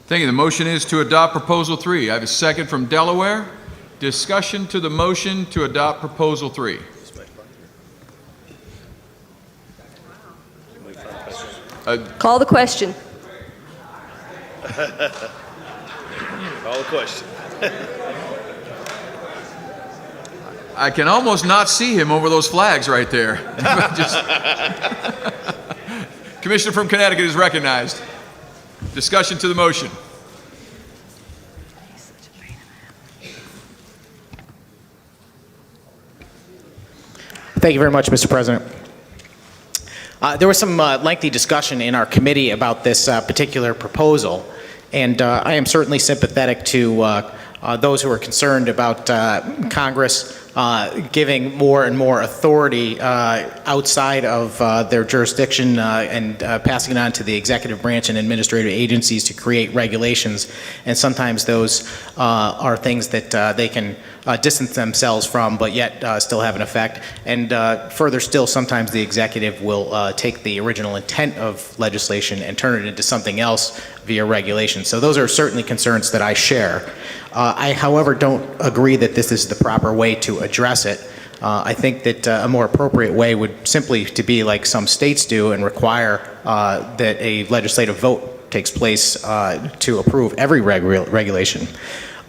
Thank you. The motion is to adopt Proposal 3. I have a second from Delaware. Discussion to the motion to adopt Proposal 3. Call the question. Call the question. I can almost not see him over those flags right there. Commissioner from Connecticut is recognized. Discussion to the motion. Thank you very much, Mr. President. There was some lengthy discussion in our committee about this particular proposal, and I am certainly sympathetic to those who are concerned about Congress giving more and more authority outside of their jurisdiction and passing it on to the executive branch and administrative agencies to create regulations. And sometimes those are things that they can distance themselves from, but yet still have an effect. And further still, sometimes the executive will take the original intent of legislation and turn it into something else via regulation. So those are certainly concerns that I share. I, however, don't agree that this is the proper way to address it. I think that a more appropriate way would simply to be like some states do and require that a legislative vote takes place to approve every regulation.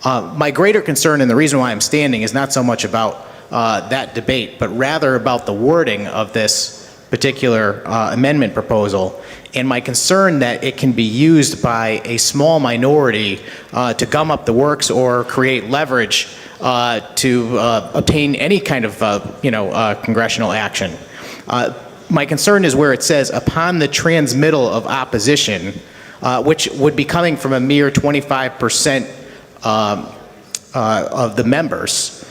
My greater concern, and the reason why I'm standing, is not so much about that debate, but rather about the wording of this particular amendment proposal, and my concern that it can be used by a small minority to gum up the works or create leverage to obtain any kind of congressional action. My concern is where it says, upon the transmittal of opposition, which would be coming from a mere 25% of the members,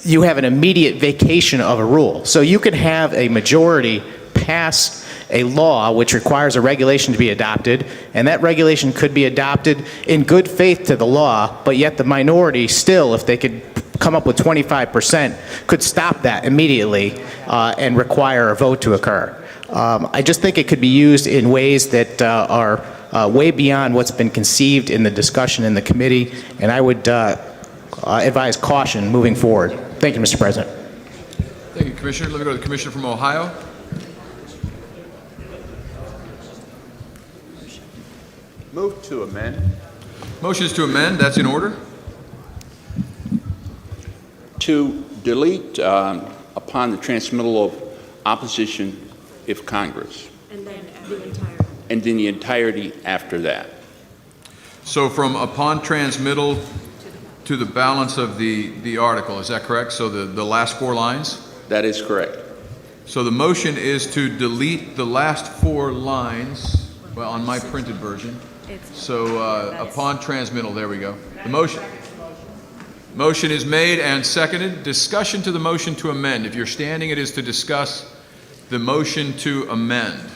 you have an immediate vacation of a rule. So you can have a majority pass a law which requires a regulation to be adopted, and that regulation could be adopted in good faith to the law, but yet the minority still, if they could come up with 25%, could stop that immediately and require a vote to occur. I just think it could be used in ways that are way beyond what's been conceived in the discussion in the committee, and I would advise caution moving forward. Thank you, Mr. President. Thank you, Commissioner. Let me go to the Commissioner from Ohio. Move to amend. Motion is to amend. That's in order. To delete upon the transmittal of opposition if Congress. And then the entire. And then the entirety after that. So from upon transmittal to the balance of the article, is that correct? So the last 4 lines? That is correct. So the motion is to delete the last 4 lines, well, on my printed version. So upon transmittal, there we go. The motion is made and seconded. Discussion to the motion to amend. If you're standing, it is to discuss the motion to amend.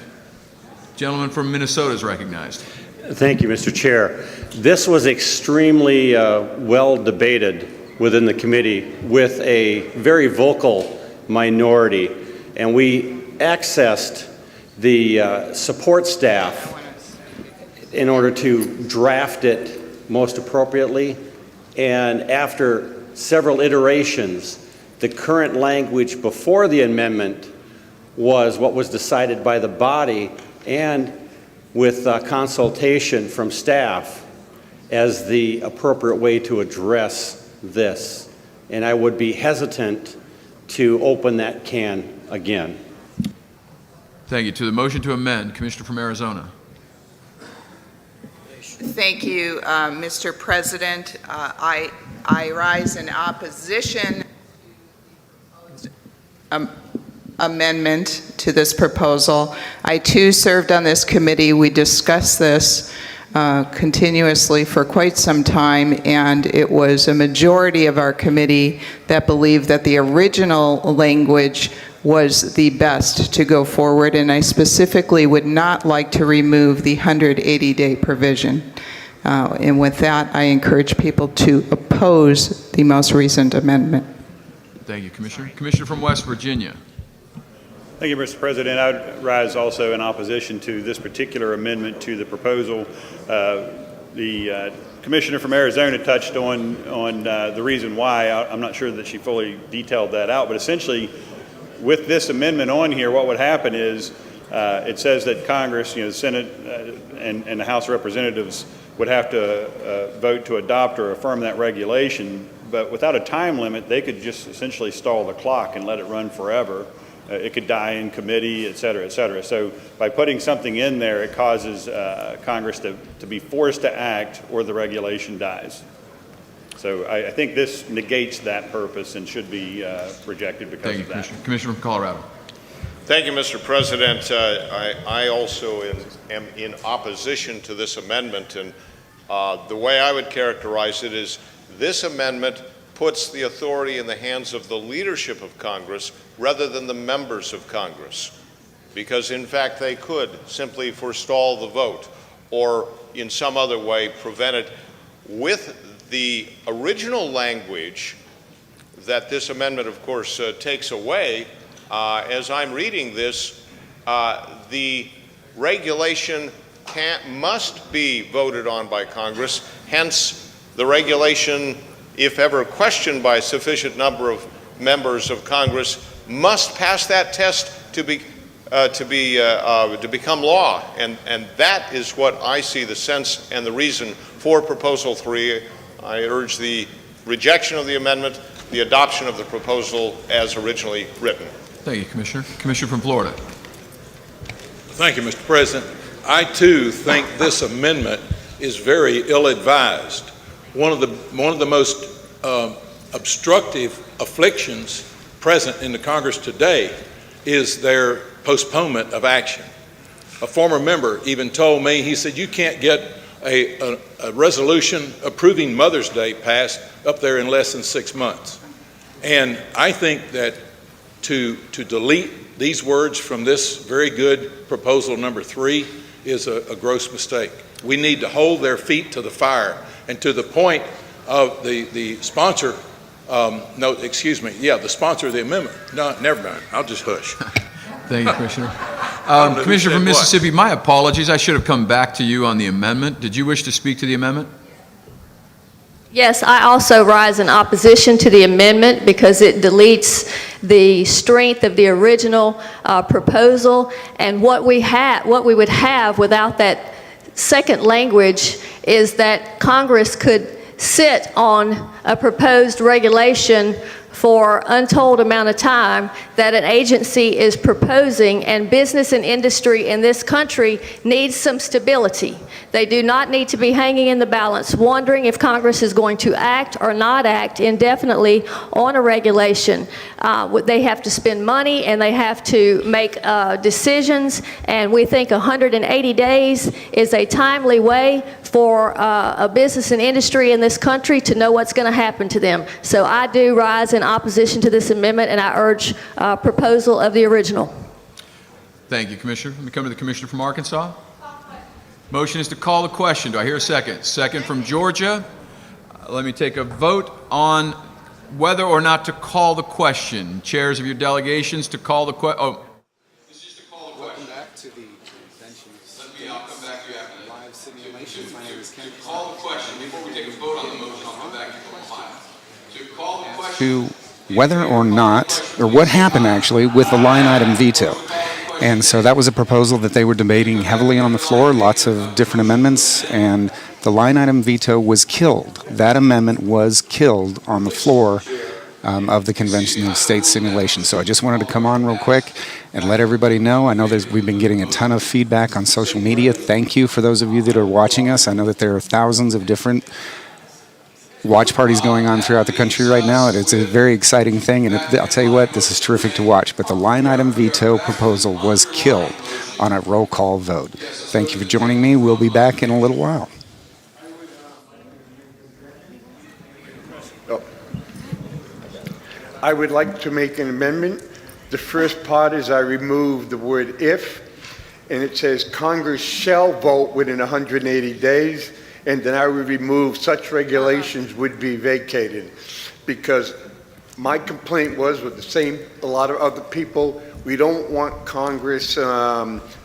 Gentleman from Minnesota is recognized. Thank you, Mr. Chair. This was extremely well debated within the committee with a very vocal minority, and we accessed the support staff in order to draft it most appropriately. And after several iterations, the current language before the amendment was what was decided by the body, and with consultation from staff as the appropriate way to address this. And I would be hesitant to open that can again. Thank you. To the motion to amend, Commissioner from Arizona. Thank you, Mr. President. I rise in opposition amendment to this proposal. I too served on this committee. We discussed this continuously for quite some time, and it was a majority of our committee that believed that the original language was the best to go forward, and I specifically would not like to remove the 180-day provision. And with that, I encourage people to oppose the most recent amendment. Thank you, Commissioner. Commissioner from West Virginia. Thank you, Mr. President. I would rise also in opposition to this particular amendment to the proposal. The Commissioner from Arizona touched on the reason why. I'm not sure that she fully detailed that out, but essentially with this amendment on here, what would happen is it says that Congress, the Senate and the House of Representatives would have to vote to adopt or affirm that regulation, but without a time limit, they could just essentially stall the clock and let it run forever. It could die in committee, et cetera, et cetera. So by putting something in there, it causes Congress to be forced to act or the regulation dies. So I think this negates that purpose and should be rejected because Thank you, of that. Commissioner from Colorado. Thank you, Mr. President. I also am in opposition to this amendment, and the way I would characterize it is this amendment puts the authority in the hands of the leadership of Congress rather than the members of Congress, because in fact they could simply forestall the vote or in some other way prevent it. With the original language that this amendment, of course, takes away, as I'm reading this, the regulation must be voted on by Congress. Hence, the regulation, if ever questioned by a sufficient number of members of Congress, must pass that test to become law. And that is what I see the sense and the reason for Proposal 3. I urge the rejection of the amendment, the adoption of the proposal as originally written. Thank you, Commissioner. Commissioner from Florida. Thank you, Mr. President. I, too, think this amendment is very ill-advised. One of the most obstructive afflictions present in the Congress today is their postponement of action. A former member even told me, he said, you can't get a resolution approving Mother's Day passed up there in less than 6 months. And I think that to delete these words from this very good proposal number 3 is a gross mistake. We need to hold their feet to the fire, and to the point of the sponsor, the sponsor of the amendment. No, never mind, I'll just hush. Thank you, Commissioner. Commissioner from Mississippi, my apologies. I should have come back to you on the amendment. Did you wish to speak to the amendment? Yes, I also rise in opposition to the amendment because it deletes the strength of the original proposal, and what we would have without that second language is that Congress could sit on a proposed regulation for untold amount of time that an agency is proposing, and business and industry in this country needs some stability. They do not need to be hanging in the balance, wondering if Congress is going to act or not act indefinitely on a regulation. They have to spend money and they have to make decisions, and we think 180 days is a timely way for a business and industry in this country to know what's going to happen to them. So I do rise in opposition to this amendment, and I urge proposal of the original. Thank you, Commissioner. Let me come to the Commissioner from Arkansas. Motion is to call the question. Do I hear a second? Second from Georgia. Let me take a vote on whether or not to call the question. Chairs of your delegations to call the question. Oh. This is to call the question. Welcome back to the conventions. I'll come back to you after that. Live simulations. My name is Ken. To call the question, before we take a vote on the motion, I'll come back to you. To call the question. To whether or not, or what happened actually with the line item veto. And so that was a proposal that they were debating heavily on the floor, lots of different amendments, and the line item veto was killed. That amendment was killed on the floor of the Convention of State Simulation. So I just wanted to come on real quick and let everybody know. I know we've been getting a ton of feedback on social media. Thank you for those of you that are watching us. I know that there are thousands of different watch parties going on throughout the country right now. It's a very exciting thing, and I'll tell you what, this is terrific to watch. But the line item veto proposal was killed on a roll call vote. Thank you for joining me. We'll be back in a little while. I would like to make an amendment. The first part is I remove the word if, and it says Congress shall vote within 180 days. And then I would remove such regulations would be vacated, because my complaint was with a lot of other people, We don't want Congress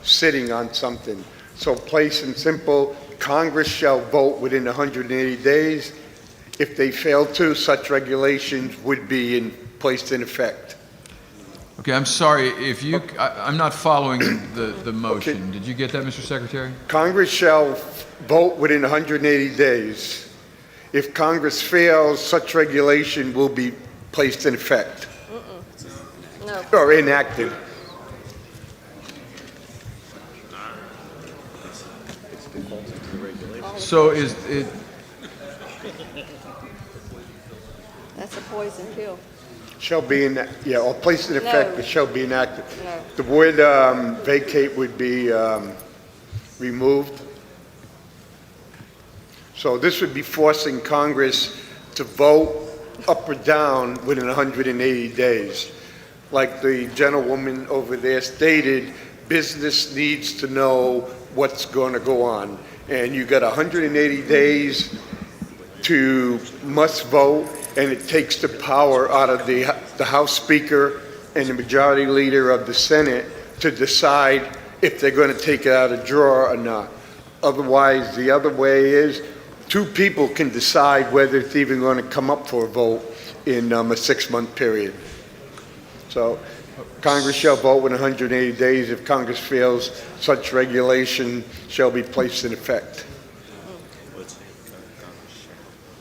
sitting on something. So place and simple, Congress shall vote within 180 days. If they fail to, such regulations would be placed in effect. Okay, I'm sorry, if you, I'm not following the motion. Did you get that, Mr. Secretary? Congress shall vote within 180 days. If Congress fails, such regulation will be placed in effect. No. Or enacted. So is it, That's a poison pill. Shall be or placed in effect, No. but shall be enacted. No. The word vacate would be removed. So this would be forcing Congress to vote up or down within 180 days. Like the gentlewoman over there stated, business needs to know what's going to go on. And you got 180 days to must vote, and it takes the power out of the House Speaker and the Majority Leader of the Senate to decide if they're going to take it out of drawer or not. Otherwise, the other way is two people can decide whether it's even going to come up for a vote in a 6-month period. So Congress shall vote within 180 days. If Congress fails, such regulation shall be placed in effect.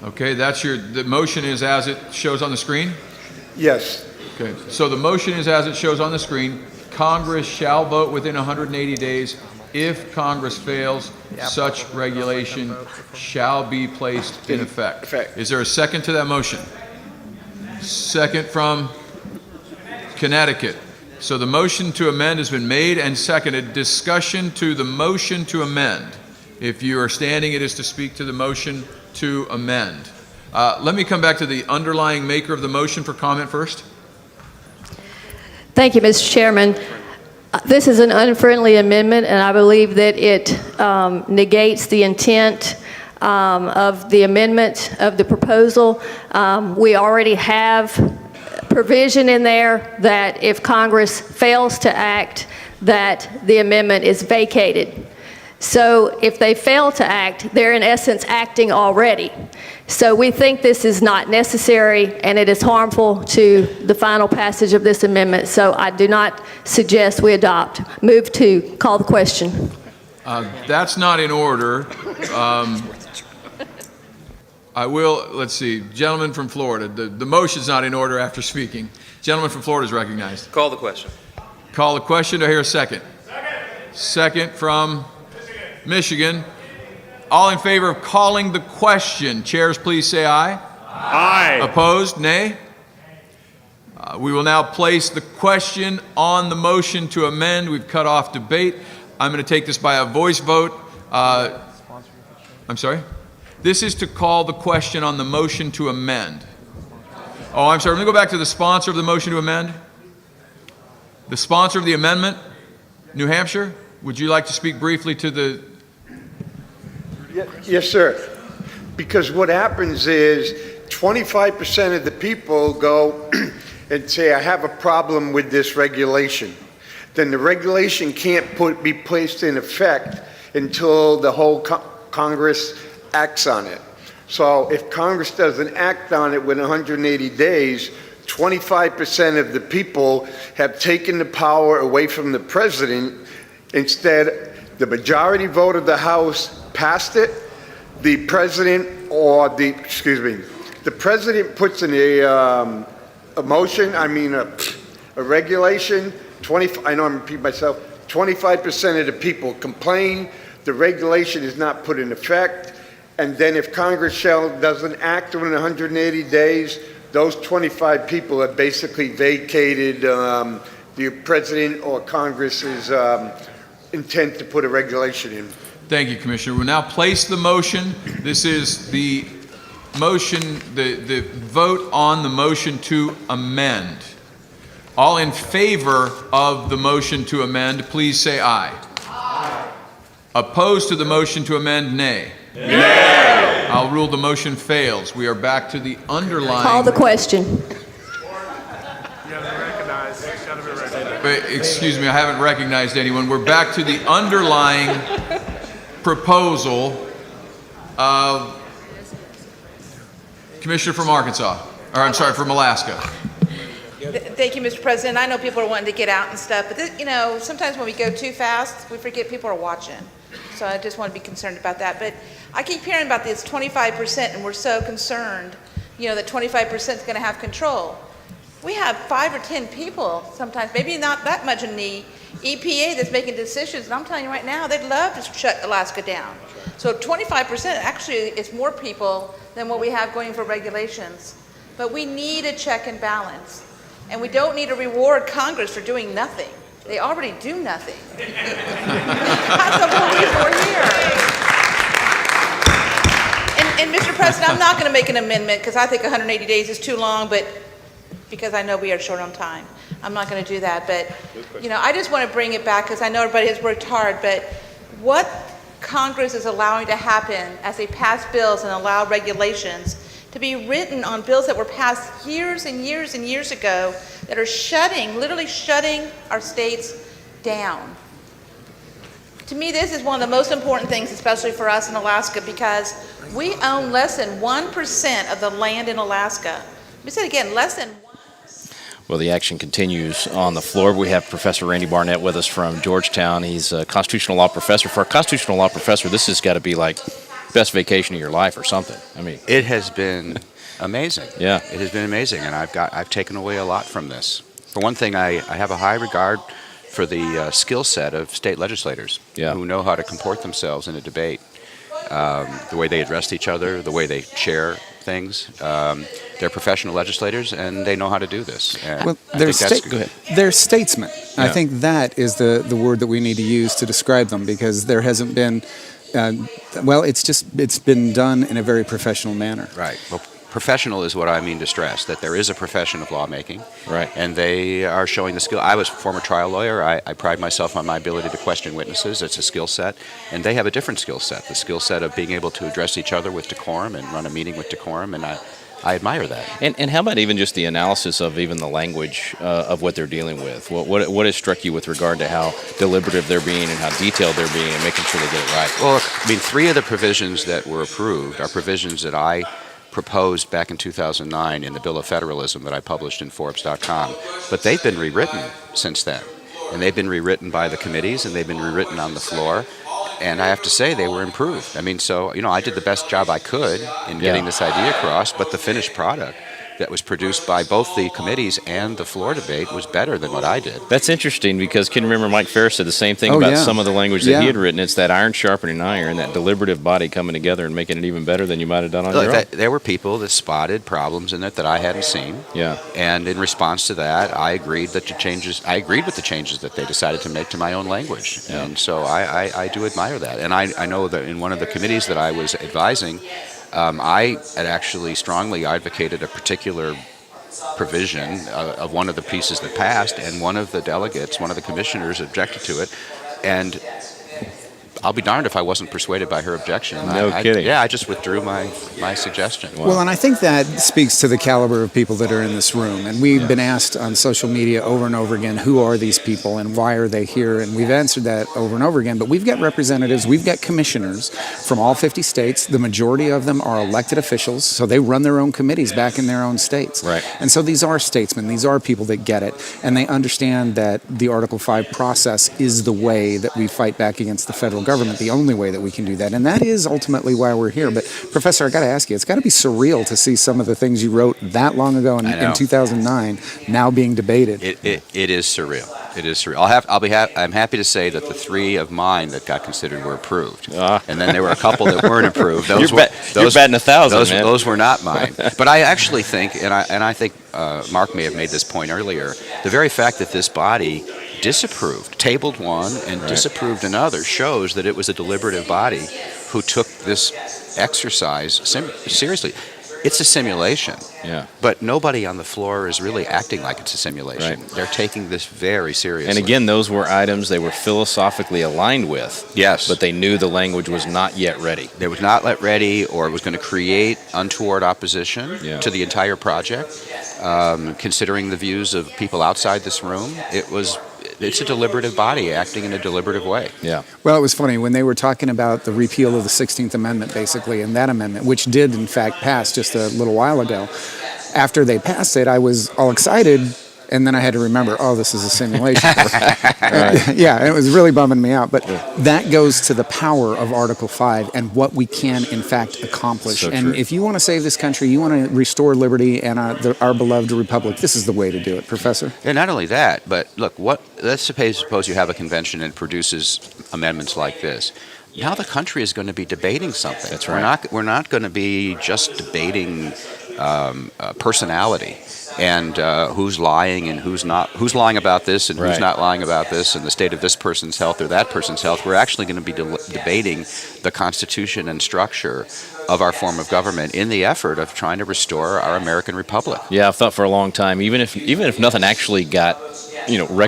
okay, the motion is as it shows on the screen? Yes. Okay, so the motion is as it shows on the screen. Congress shall vote within 180 days. If Congress fails, such regulation shall be placed in effect. Is there a second to that motion? Second from Connecticut. So the motion to amend has been made and seconded. Discussion to the motion to amend. If you are standing, it is to speak to the motion to amend. Let me come back to the underlying maker of the motion for comment first. Thank you, Mr. Chairman. This is an unfriendly amendment, and I believe that it negates the intent of the amendment of the proposal. We already have provision in there that if Congress fails to act, that the amendment is vacated. So if they fail to act, they're in essence acting already. So we think this is not necessary, and it is harmful to the final passage of this amendment. So I do not suggest we adopt. Move to call the question. That's not in order. I will, let's see, gentleman from Florida. The motion's not in order after speaking. Gentleman from Florida is recognized. Call the question. Call the question. Do I hear a second? Second from Michigan. All in favor of calling the question, chairs please say aye. Aye. Opposed, nay? We will now place the question on the motion to amend. We've cut off debate. I'm going to take this by a voice vote. I'm sorry? This is to call the question on the motion to amend. Oh, I'm sorry. Let me go back to the sponsor of the motion to amend. The sponsor of the amendment, New Hampshire, would you like to speak briefly to the... Yes, sir. Because what happens is 25% of the people go and say, I have a problem with this regulation. Then the regulation can't be placed in effect until the whole Congress acts on it. So if Congress doesn't act on it within 180 days, 25% of the people have taken the power away from the president. Instead, the majority vote of the House passed it. The president the president puts in a motion, a regulation. I know I'm repeating myself. 25% of the people complain. The regulation is not put in effect. And then if Congress doesn't act within 180 days, those 25 people have basically vacated the president or Congress's intent to put a regulation in. Thank you, Commissioner. We'll now place the motion. This is the motion, the vote on the motion to amend. All in favor of the motion to amend, please say aye. Aye. Opposed to the motion to amend, nay. Nay. I'll rule the motion fails. We are back to the underlying... Call the question. You have to recognize. Got to be recognized. Wait, excuse me, I haven't recognized anyone. We're back to the underlying proposal of Commissioner from Arkansas, or I'm sorry, from Alaska. Thank you, Mr. President. I know people are wanting to get out and stuff, but this, sometimes when we go too fast, we forget people are watching. So I just want to be concerned about that. But I keep hearing about this 25%, and we're so concerned, that 25% is going to have control. We have 5 or 10 people sometimes, maybe not that much in the EPA that's making decisions. And I'm telling you right now, they'd love to shut Alaska down. So 25% actually is more people than what we have going for regulations. But we need a check and balance. And we don't need to reward Congress for doing nothing. They already do nothing. That's the whole reason we're here. And Mr. President, I'm not going to make an amendment because I think 180 days is too long, but because I know we are short on time. I'm not going to do that. But, I just want to bring it back because I know everybody has worked hard, but what Congress is allowing to happen as they pass bills and allow regulations to be written on bills that were passed years and years and years ago that are literally shutting our states down. To me, this is one of the most important things, especially for us in Alaska, because we own less than 1% of the land in Alaska. Let me say it again, less than 1%. Well, the action continues on the floor. We have Professor Randy Barnett with us from Georgetown. He's a constitutional law professor. For a constitutional law professor, this has got to be like best vacation of your life or something. I mean, it has been amazing. Yeah, it has been amazing, and I've taken away a lot from this. For one thing, I have a high regard for the skill set of state legislators who know how to comport themselves in a debate, the way they address each other, the way they chair things. They're professional legislators, and they know how to do this. Well, they're statesmen. Yeah. I think that is the word that we need to use to describe them, because there hasn't been. It's been done in a very professional manner. Right. Well, professional is what I mean to stress, that there is a profession of lawmaking. Right. And they are showing the skill. I was a former trial lawyer. I pride myself on my ability to question witnesses. It's a skill set. And they have a different skill set, the skill set of being able to address each other with decorum and run a meeting with decorum. And I admire that. And how about even just the analysis of even the language of what they're dealing with? What has struck you with regard to how deliberative they're being and how detailed they're being and making sure they get it right? Well, I mean, 3 of the provisions that were approved are provisions that I proposed back in 2009 in the Bill of Federalism that I published in Forbes.com. But they've been rewritten since then. And they've been rewritten by the committees, and they've been rewritten on the floor. And I have to say they were improved. I mean, so, I did the best job I could in getting this idea across, but the finished product that was produced by both the committees and the floor debate was better than what I did. That's interesting, because can you remember Mike Ferris said the same thing about some of the language that he had written? It's that iron sharpening iron, that deliberative body coming together and making it even better than you might have done on your own. There were people that spotted problems in it that I hadn't seen. Yeah. And in response to that, I agreed with the changes that they decided to make to my own language. Yeah. And so I do admire that. And I know that in one of the committees that I was advising, I had actually strongly advocated a particular provision of one of the pieces that passed, and one of the delegates, one of the commissioners, objected to it. And I'll be darned if I wasn't persuaded by her objection. No kidding. I just withdrew my suggestion. Wow. Well, and I think that speaks to the caliber of people that are in this room. And we've been asked on social media over and over again, who are these people and why are they here? And we've answered that over and over again. But we've got representatives, we've got commissioners from all 50 states. The majority of them are elected officials, so they run their own committees back in their own states. Right. And so these are statesmen. These are people that get it. And they understand that the Article 5 process is the way that we fight back against the federal government, the only way that we can do that. And that is ultimately why we're here. But, Professor, I got to ask you, it's got to be surreal to see some of the things you wrote that long ago in 2009 now being debated. It is surreal. It is surreal. I'm happy to say that the 3 of mine that got considered were approved. And then there were a couple that weren't approved. You're batting 1,000, man. Those were not mine. But I actually think, and I think Mark may have made this point earlier, the very fact that this body tabled one and disapproved another, shows that it was a deliberative body who took this exercise seriously. It's a simulation. Yeah. But nobody on the floor is really acting like it's a simulation. Right. They're taking this very seriously. And again, those were items they were philosophically aligned with. Yes. But they knew the language was not yet ready. They was not yet ready, or it was going to create untoward opposition to the entire project. Considering the views of people outside this room, it was it's a deliberative body acting in a deliberative way. Yeah. Well, it was funny when they were talking about the repeal of the 16th Amendment, basically, and that amendment, which did in fact pass just a little while ago. After they passed it, I was all excited, and then I had to remember, oh, this is a simulation. Yeah, it was really bumming me out. But that goes to the power of Article 5 and what we can, in fact, accomplish. So and true. if you want to save this country, you want to restore liberty and our beloved republic, this is the way to do it, Professor. And not only that, but look, let's suppose you have a convention and it produces amendments like this. Now the country is going to be debating something. That's right. We're not going to be just debating personality and who's lying and who's not, who's lying about this and who's Right. not lying about this, and the state of this person's health or that person's health. We're actually going to be debating the Constitution and structure of our form of government in the effort of trying to restore our American republic. Yeah, I've thought for a long time, even if nothing actually got,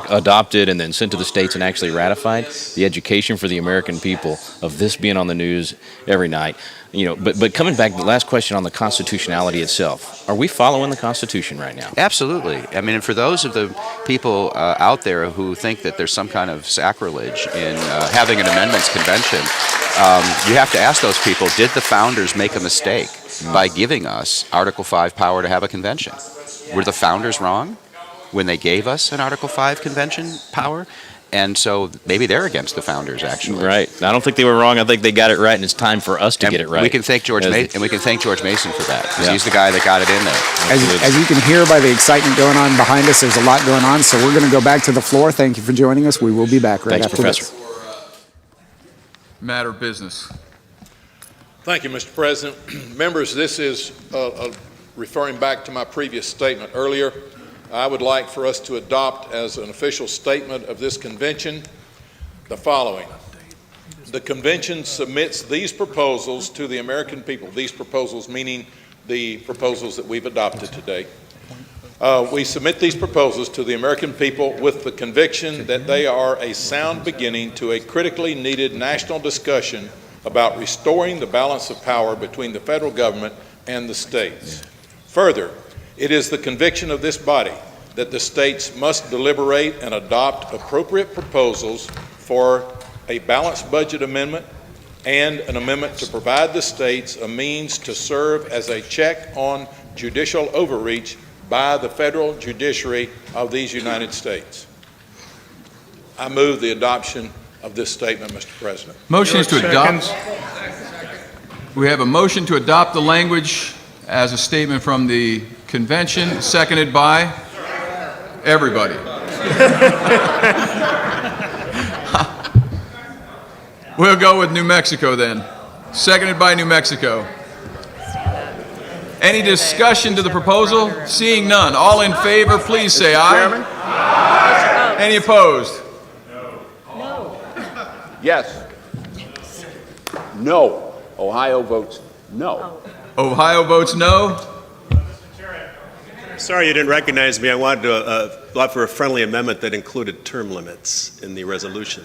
adopted and then sent to the states and actually ratified, the education for the American people of this being on the news every night, but coming back to the last question on the constitutionality itself, are we following the Constitution right now? Absolutely. I mean, and for those of the people out there who think that there's some kind of sacrilege in having an amendments convention, you have to ask those people, did the founders make a mistake by giving us Article 5 power to have a convention? Were the founders wrong when they gave us an Article 5 convention power? And so maybe they're against the founders, actually. Right. I don't think they were wrong. I think they got it right, and it's time for us to get it right. We can thank George Mason for that, because he's the guy that got it in there. As you can hear by the excitement going on behind us, there's a lot going on, so we're going to go back to the floor. Thank you for joining us. We will be back right Thanks, after Professor. this. Matter of business. Thank you, Mr. President. Members, this is referring back to my previous statement earlier. I would like for us to adopt as an official statement of this convention the following. The convention submits these proposals to the American people, these proposals meaning the proposals that we've adopted today. We submit these proposals to the American people with the conviction that they are a sound beginning to a critically needed national discussion about restoring the balance of power between the federal government and the states. Further, it is the conviction of this body that the states must deliberate and adopt appropriate proposals for a balanced budget amendment and an amendment to provide the states a means to serve as a check on judicial overreach by the federal judiciary of these United States. I move the adoption of this statement, Mr. President. Motion is to adopt. We have a motion to adopt the language as a statement from the convention, seconded by everybody. We'll go with New Mexico then. Seconded by New Mexico. Any discussion to the proposal? Seeing none. All in favor, please say aye. Aye. Any opposed? Yes. No. Ohio votes no. Ohio votes no. Sorry you didn't recognize me. I wanted to offer a friendly amendment that included term limits in the resolution.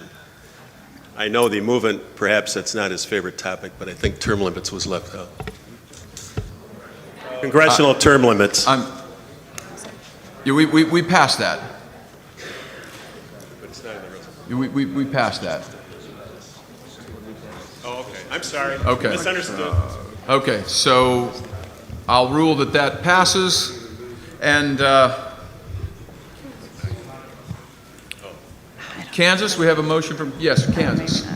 I know the movement, perhaps that's not his favorite topic, but I think term limits was left out. Congressional term limits. We passed that. But it's not in the resolution. We passed that. Oh, okay. I'm sorry. Okay. Misunderstood. Okay, so I'll rule that that passes. And Kansas, we have a motion from, yes, Kansas.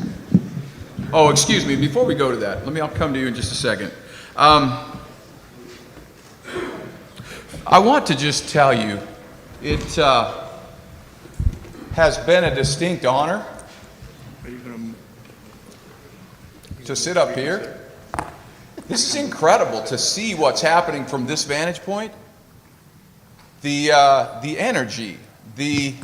Oh, excuse me, before we go to that, I'll come to you in just a second. I want to just tell you, it has been a distinct honor to sit up here. This is incredible to see what's happening from this vantage point. The energy, the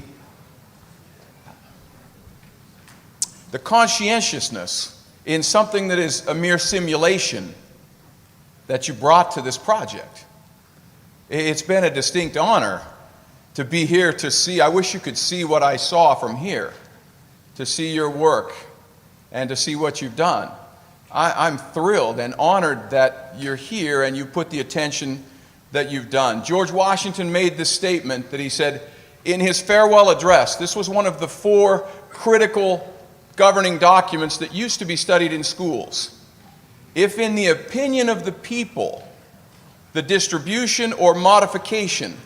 conscientiousness in something that is a mere simulation that you brought to this project. It's been a distinct honor to be here to see. I wish you could see what I saw from here, to see your work and to see what you've done. I'm thrilled and honored that you're here and you put the attention that you've done. George Washington made this statement that he said, in his farewell address, this was one of the 4 critical governing documents that used to be studied in schools. If in the opinion of the people, the distribution or modification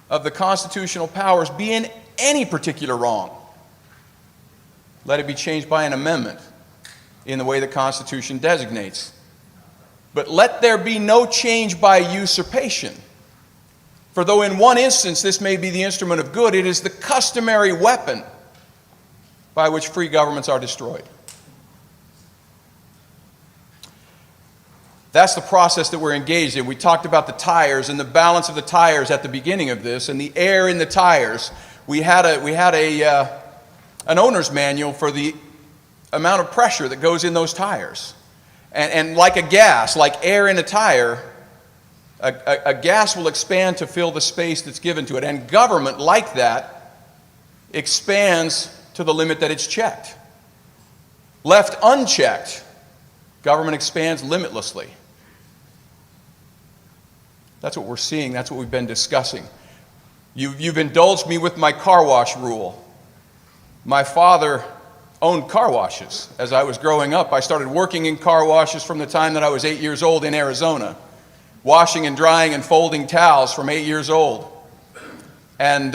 of the constitutional powers be in any particular wrong, let it be changed by an amendment in the way the Constitution designates. But let there be no change by usurpation. For though in one instance this may be the instrument of good, it is the customary weapon by which free governments are destroyed. That's the process that we're engaged in. We talked about the tires and the balance of the tires at the beginning of this, and the air in the tires. We had an owner's manual for the amount of pressure that goes in those tires. And like a gas, like air in a tire, a gas will expand to fill the space that's given to it. And government, like that, expands to the limit that it's checked. Left unchecked, government expands limitlessly. That's what we're seeing. That's what we've been discussing. You've indulged me with my car wash rule. My father owned car washes. As I was growing up, I started working in car washes from the time that I was 8 years old in Arizona, washing and drying and folding towels from 8 years old. And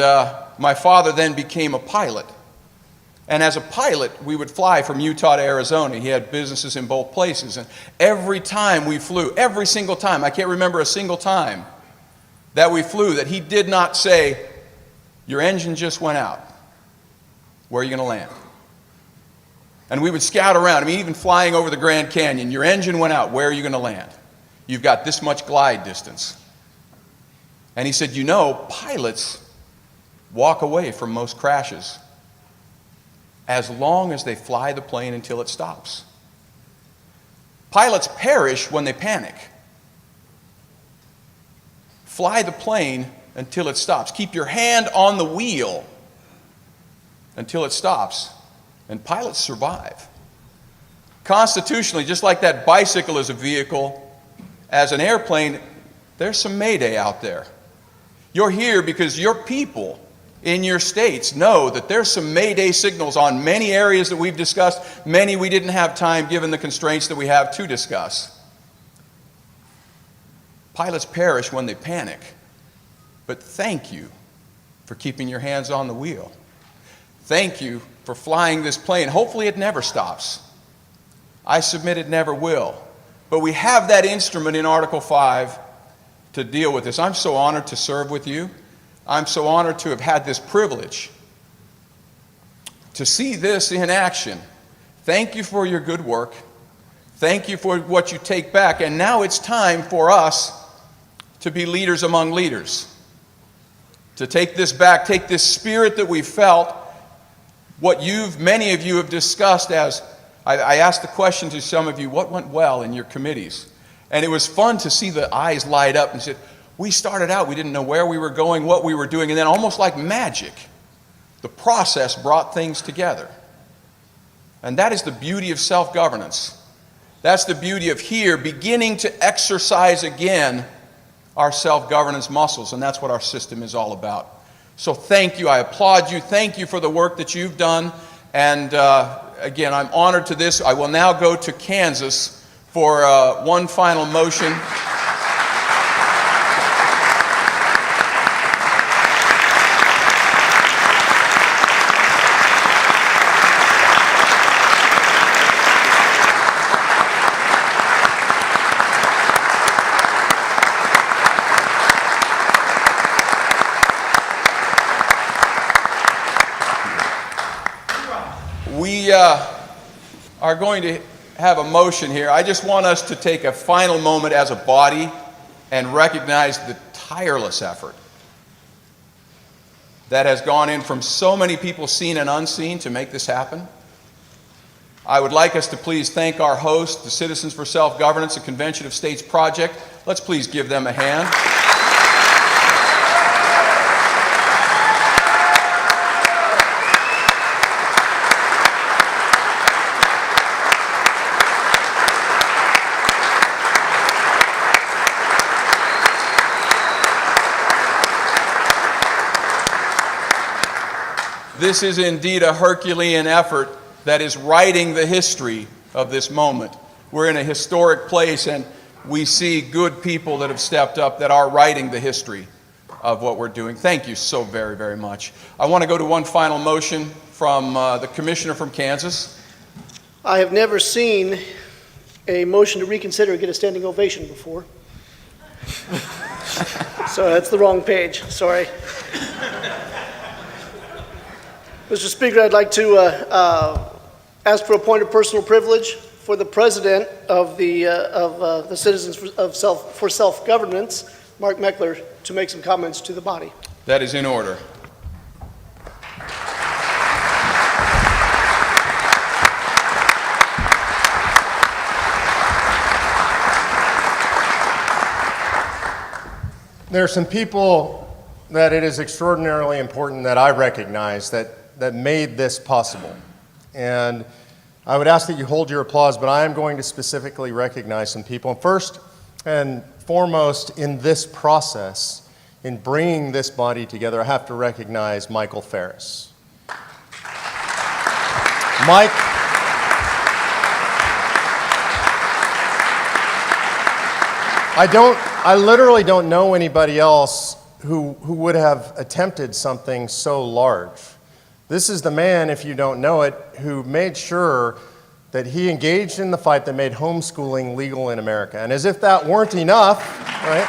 my father then became a pilot. And as a pilot, we would fly from Utah to Arizona. He had businesses in both places. And every time we flew, every single time, I can't remember a single time that we flew that he did not say, "Your engine just went out. Where are you going to land?" And we would scout around. I mean, even flying over the Grand Canyon, "Your engine went out. Where are you going to land? You've got this much glide distance." And he said, "You know, pilots walk away from most crashes as long as they fly the plane until it stops. Pilots perish when they panic. Fly the plane until it stops. Keep your hand on the wheel until it stops, and pilots survive." Constitutionally, just like that bicycle is a vehicle, as an airplane, there's some mayday out there. You're here because your people in your states know that there's some mayday signals on many areas that we've discussed, many we didn't have time given the constraints that we have to discuss. Pilots perish when they panic, but thank you for keeping your hands on the wheel. Thank you for flying this plane. Hopefully it never stops. I submit it never will. But we have that instrument in Article 5 to deal with this. I'm so honored to serve with you. I'm so honored to have had this privilege to see this in action. Thank you for your good work. Thank you for what you take back. And now it's time for us to be leaders among leaders. To take this back, take this spirit that we felt, what many of you have discussed as, I asked the question to some of you, what went well in your committees? And it was fun to see the eyes light up and said, we started out, we didn't know where we were going, what we were doing, and then almost like magic, the process brought things together. And that is the beauty of self-governance. That's the beauty of here beginning to exercise again our self-governance muscles, and that's what our system is all about. So thank you, I applaud you, thank you for the work that you've done, and again, I'm honored to this. I will now go to Kansas for one final motion. We are going to have a motion here. I just want us to take a final moment as a body and recognize the tireless effort that has gone in from so many people seen and unseen to make this happen. I would like us to please thank our host, the Citizens for Self-Governance, the Convention of States Project. Let's please give them a hand. this is indeed a Herculean effort that is writing the history of this moment. We're in a historic place, and we see good people that have stepped up that are writing the history of what we're doing. Thank you so very, very much. I want to go to one final motion from the commissioner from Kansas. I have never seen a motion to reconsider get a standing ovation before. So that's the wrong page, sorry. Mr. Speaker, I'd like to ask for a point of personal privilege for the president of the Citizens for Self-Governance, Mark Meckler, to make some comments to the body. That is in order. There are some people that it is extraordinarily important that I recognize that made this possible. And I would ask that you hold your applause, but I am going to specifically recognize some people. And first and foremost in this process, in bringing this body together, I have to recognize Michael Farris. Mike, I literally don't know anybody else who would have attempted something so large. This is the man, if you don't know it, who made sure that he engaged in the fight that made homeschooling legal in America. And as if that weren't enough, right?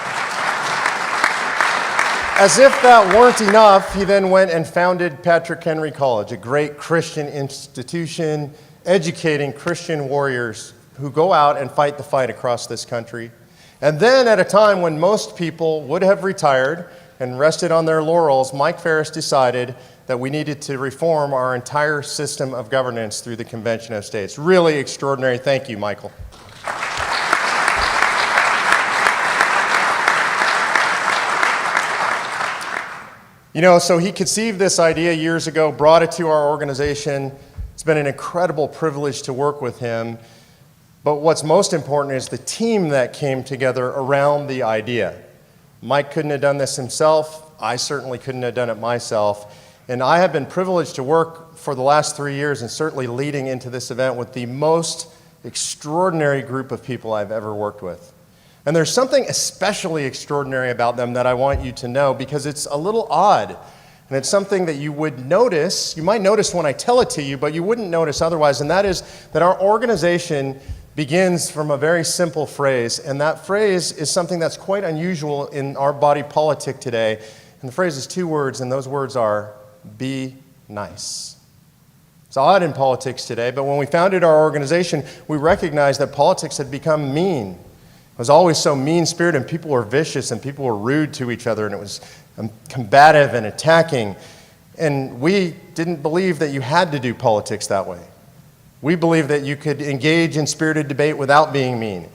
As if that weren't enough, he then went and founded Patrick Henry College, a great Christian institution educating Christian warriors who go out and fight the fight across this country. And then at a time when most people would have retired and rested on their laurels, Mike Farris decided that we needed to reform our entire system of governance through the Convention of States. Really extraordinary. Thank you, Michael. You know, so he conceived this idea years ago, brought it to our organization. It's been an incredible privilege to work with him. But what's most important is the team that came together around the idea. Mike couldn't have done this himself. I certainly couldn't have done it myself. And I have been privileged to work for the last 3 years and certainly leading into this event with the most extraordinary group of people I've ever worked with. And there's something especially extraordinary about them that I want you to know because it's a little odd. And it's something that you would notice, you might notice when I tell it to you, but you wouldn't notice otherwise. And that is that our organization begins from a very simple phrase. And that phrase is something that's quite unusual in our body politic today. And the phrase is 2 words, and those words are, be nice. It's odd in politics today, but when we founded our organization, we recognized that politics had become mean. It was always so mean-spirited, and people were vicious, and people were rude to each other, and it was combative and attacking. And we didn't believe that you had to do politics that way. We believed that you could engage in spirited debate without being mean.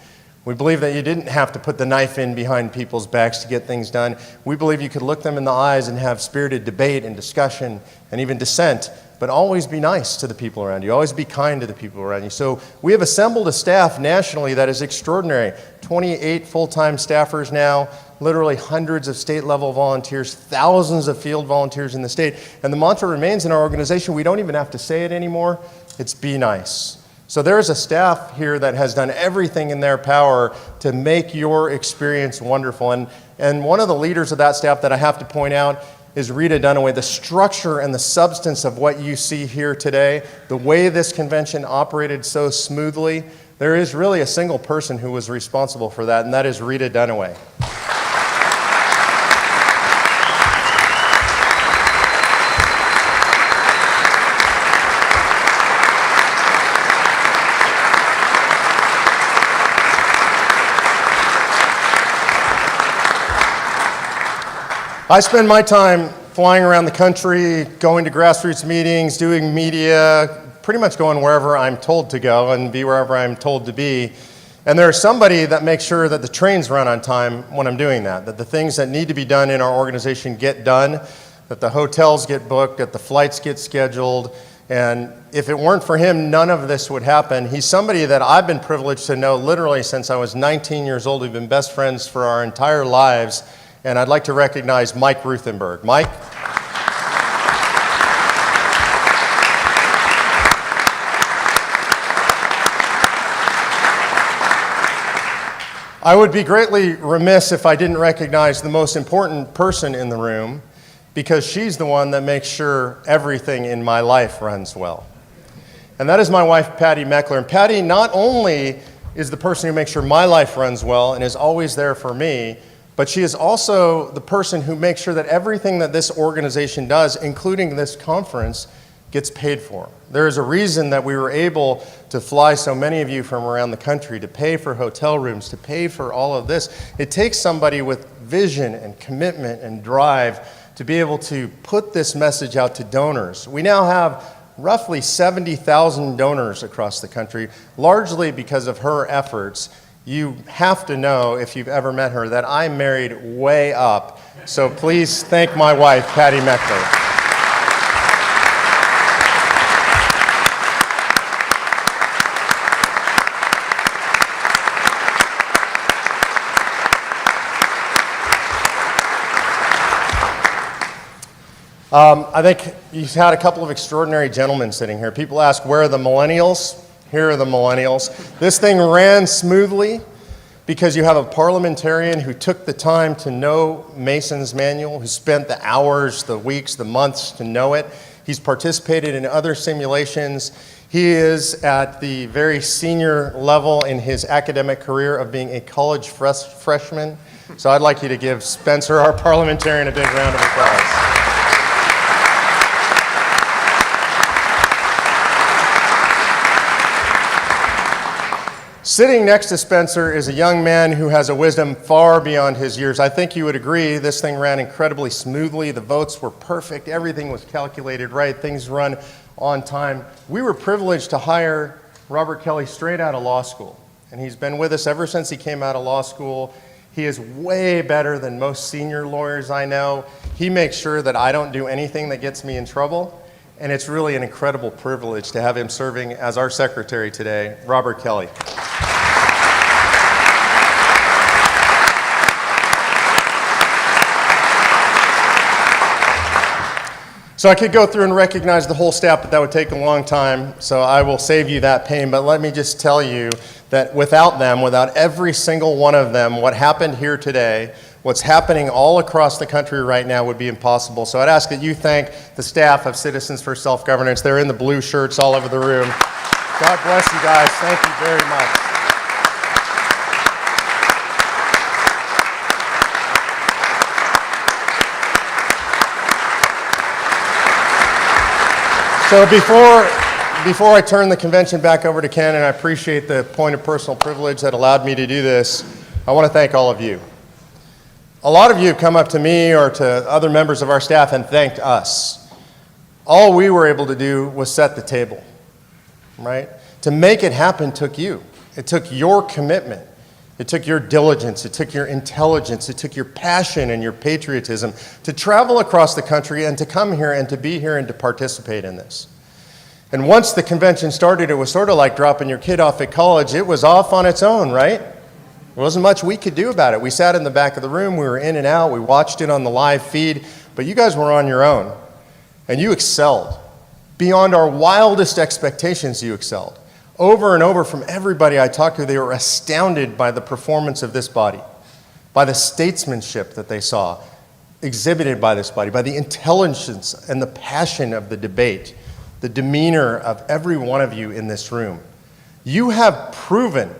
We believe that you didn't have to put the knife in behind people's backs to get things done. We believe you could look them in the eyes and have spirited debate and discussion and even dissent, but always be nice to the people around you. Always be kind to the people around you. So we have assembled a staff nationally that is extraordinary. 28 full-time staffers now, literally hundreds of state-level volunteers, thousands of field volunteers in the state. And the mantra remains in our organization, we don't even have to say it anymore, it's be nice. So there is a staff here that has done everything in their power to make your experience wonderful. And one of the leaders of that staff that I have to point out is Rita Dunaway. The structure and the substance of what you see here today, the way this convention operated so smoothly, there is really a single person who was responsible for that, and that is Rita Dunaway. I spend my time flying around the country, going to grassroots meetings, doing media, pretty much going wherever I'm told to go and be wherever I'm told to be. And there's somebody that makes sure that the trains run on time when I'm doing that the things that need to be done in our organization get done, that the hotels get booked, that the flights get scheduled. And if it weren't for him, none of this would happen. He's somebody that I've been privileged to know literally since I was 19 years old. We've been best friends for our entire lives. And I'd like to recognize Mike Ruthenberg. Mike? I would be greatly remiss if I didn't recognize the most important person in the room, because she's the one that makes sure everything in my life runs well. And that is my wife, Patty Meckler. And Patty not only is the person who makes sure my life runs well and is always there for me, but she is also the person who makes sure that everything that this organization does, including this conference, gets paid for. There is a reason that we were able to fly so many of you from around the country, to pay for hotel rooms, to pay for all of this. It takes somebody with vision and commitment and drive to be able to put this message out to donors. We now have roughly 70,000 donors across the country, largely because of her efforts. You have to know, if you've ever met her, that I married way up. So please thank my wife, Patty Meckler. I think you've had a couple of extraordinary gentlemen sitting here. People ask, where are the millennials? Here are the millennials. This thing ran smoothly because you have a parliamentarian who took the time to know Mason's manual, who spent the hours, the weeks, the months to know it. He's participated in other simulations. He is at the very senior level in his academic career of being a college freshman. So I'd like you to give Spencer, our parliamentarian, a big round of applause. Sitting next to Spencer is a young man who has a wisdom far beyond his years. I think you would agree this thing ran incredibly smoothly. The votes were perfect. Everything was calculated right. Things run on time. We were privileged to hire Robert Kelly straight out of law school, and he's been with us ever since he came out of law school. He is way better than most senior lawyers I know. He makes sure that I don't do anything that gets me in trouble, and it's really an incredible privilege to have him serving as our secretary today, Robert Kelly. So I could go through and recognize the whole staff, but that would take a long time, so I will save you that pain. But let me just tell you that without them, without every single one of them, what happened here today, what's happening all across the country right now would be impossible. So I'd ask that you thank the staff of Citizens for Self-Governance. They're in the blue shirts all over the room. God bless you guys. Thank you very much. So before I turn the convention back over to Ken, and I appreciate the point of personal privilege that allowed me to do this, I want to thank all of you. A lot of you have come up to me or to other members of our staff and thanked us. All we were able to do was set the table, right? To make it happen took you. It took your commitment. It took your diligence. It took your intelligence. It took your passion and your patriotism to travel across the country and to come here and to be here and to participate in this. And once the convention started, it was sort of like dropping your kid off at college. It was off on its own, right? There wasn't much we could do about it. We sat in the back of the room. We were in and out. We watched it on the live feed. But you guys were on your own. And you excelled. Beyond our wildest expectations, you excelled. Over and over from everybody I talked to, they were astounded by the performance of this body, by the statesmanship that they saw exhibited by this body, by the intelligence and the passion of the debate, the demeanor of every one of you in this room. You have proven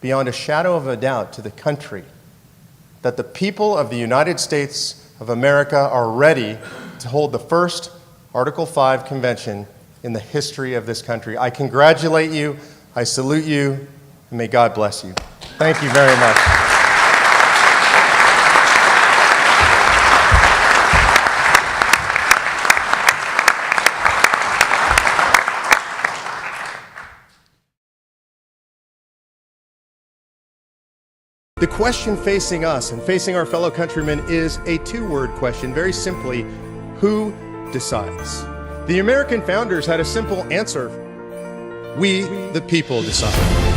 beyond a shadow of a doubt to the country that the people of the United States of America are ready to hold the first Article 5 convention in the history of this country. I congratulate you, I salute you, and may God bless you. Thank you very much. The question facing us and facing our fellow countrymen is a two-word question, very simply, who decides? The American founders had a simple answer: we, the people, decide.